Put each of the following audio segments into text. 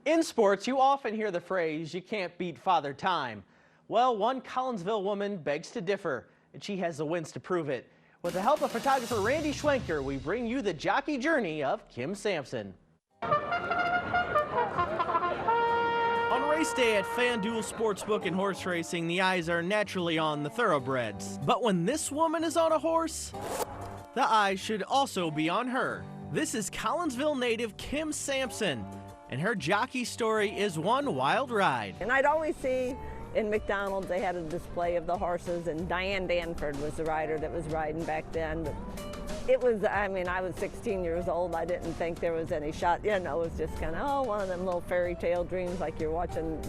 In sports, you often hear the phrase, "You can't beat Father Time." Well, one Collinsville woman begs to differ, and she has the wins to prove it. With the help of photographer Randy Schwenker, we bring you the jockey journey of Kim Sampson. On race day at FanDuel Sportsbook and horse racing, the eyes are naturally on the thoroughbreds. But when this woman is on a horse, the eyes should also be on her. This is Collinsville native Kim Sampson, and her jockey story is one wild ride. And I'd always see in McDonald's they had a display of the horses, and Diane Danford was the rider that was riding back then. But it was, I was 16 years old. I didn't think there was any shot, it was just kind of, one of them little fairy tale dreams like you're watching,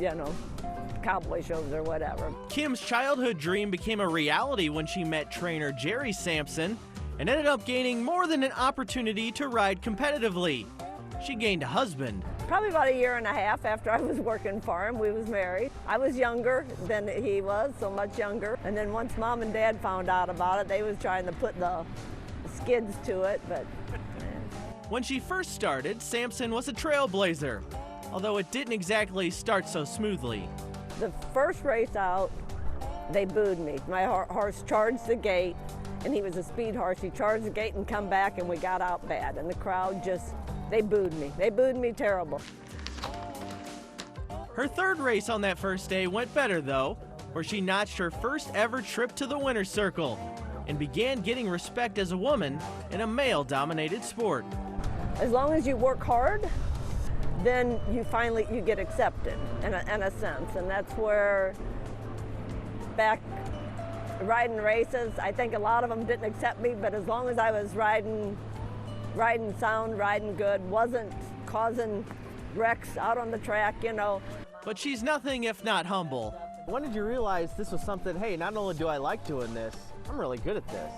cowboy shows or whatever. Kim's childhood dream became a reality when she met trainer Jerry Sampson and ended up gaining more than an opportunity to ride competitively. She gained a husband. Probably about a year and a half after I was working for him, we was married. I was younger than he was, so much younger. And then once Mom and Dad found out about it, they was trying to put the skids to it, but. When she first started, Sampson was a trailblazer, although it didn't exactly start so smoothly. The first race out, they booed me. My horse charged the gate, and he was a speed horse. He charged the gate and come back, and we got out bad, and the crowd just, they booed me. They booed me terrible. Her third race on that first day went better, though, where she notched her first ever trip to the winner's circle and began getting respect as a woman in a male-dominated sport. As long as you work hard, then you get accepted in a sense, and that's where back riding races, I think a lot of them didn't accept me, but as long as I was riding sound, riding good, wasn't causing wrecks out on the track, But she's nothing if not humble. When did you realize this was something, hey, not only do I like doing this, I'm really good at this?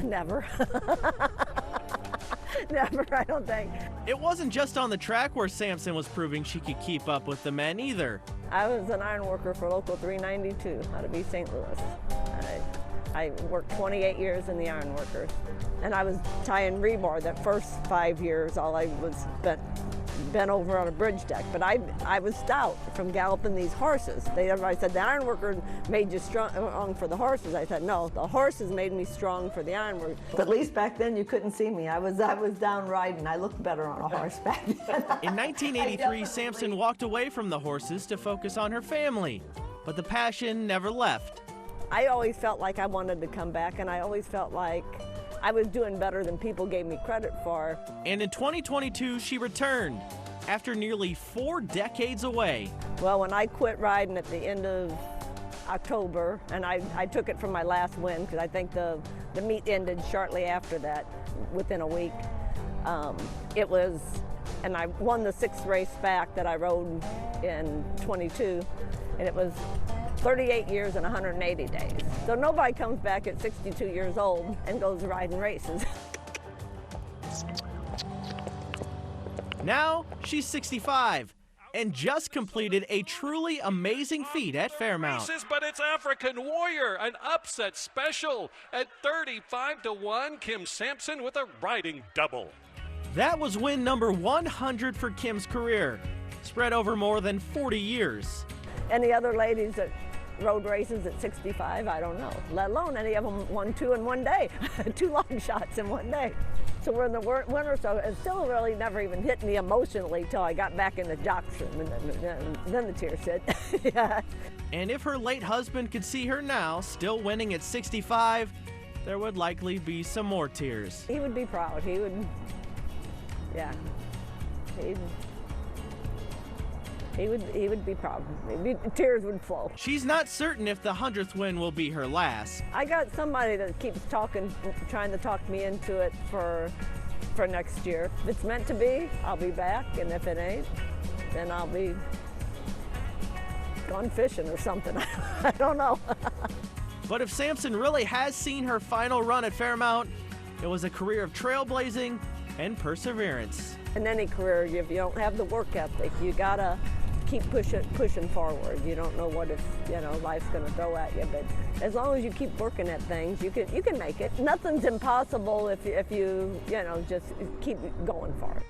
Never. Never, I don't think. It wasn't just on the track where Sampson was proving she could keep up with the men either. I was an iron worker for Local 392 out of East St. Louis. I worked 28 years in the iron workers, and I was tying rebar that first 5 years. All I was bent over on a bridge deck, but I was stout from galloping these horses. Everybody said the iron worker made you strong for the horses. I said no, the horses made me strong for the iron worker. But at least back then you couldn't see me. I was down riding. I looked better on a horse back then. In 1983, Sampson walked away from the horses to focus on her family, but the passion never left. I always felt like I wanted to come back, and I always felt like I was doing better than people gave me credit for. And in 2022, she returned after nearly 4 decades away. Well, when I quit riding at the end of October, and I took it from my last win, because I think the meet ended shortly after that, within a week. And I won the 6th race back that I rode in 22, and it was 38 years and 180 days. So nobody comes back at 62 years old and goes riding races. Now she's 65 and just completed a truly amazing feat at Fairmount. But it's African Warrior, an upset special at 35-1. Kim Sampson with a riding double. That was win number 100 for Kim's career, spread over more than 40 years. Any other ladies that rode races at 65, I don't know, let alone any of them won 2 in one day, 2 long shots in one day. So we're in the winter, so it still really never even hit me emotionally till I got back in the jock's room, and then the tears hit. Yeah. And if her late husband could see her now, still winning at 65, there would likely be some more tears. He would be proud. He would, yeah. He would be proud. Tears would flow. She's not certain if the 100th win will be her last. I got somebody that keeps trying to talk me into it for next year. If it's meant to be, I'll be back, and if it ain't, then I'll be gone fishing or something. I don't know. But if Sampson really has seen her final run at Fairmount, it was a career of trailblazing and perseverance. In any career, if you don't have the work ethic, you gotta keep pushing forward. You don't know what life's going to throw at you, but as long as you keep working at things, you can make it. Nothing's impossible if you just keep going for it.